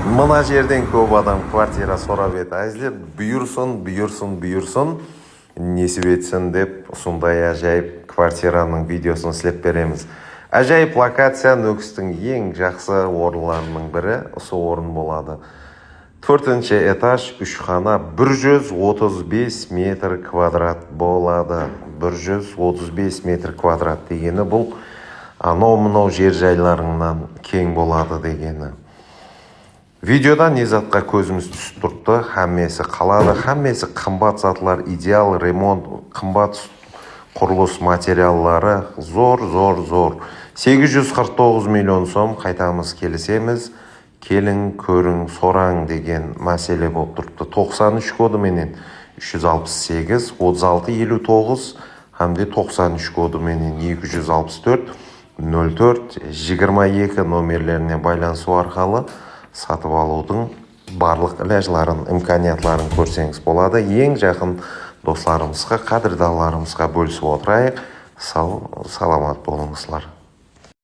Мына жерден көп адам квартира сұрап еді. Әзілер бұйырсын, несіп етсін деп, сондай әжайып квартираның видеосын слеп береміз. Әжайып локация Нүкістің ең жақсы орынларының бірі, осы орын болады. 4-ші этаж, 3 қана, 135 метр квадрат болады. 135 метр квадрат дегені бұл анау-мынау жер жайларыңнан кең болады дегені. Видеода не затқа көзіміз түсіп тұрды, хаммесі қалады, хаммесі қымбат затлар, идеал ремонт, қымбат құрылыс материаллары, зор. 849 миллион сом қайтамыз келісеміз, келің, көрің, сораң деген мәселе болып тұрды. 93 коды менен 368, 3659, hamde 93 коды менен 264, 04, 22 номерлеріне байланысу арқылы сатып алудың барлық ләжларын, имканиятларын көрсеңіз болады. Ең жақын достарымызға, қадірдаларымызға бөлісіп отырайық. Саламат болыңызлар.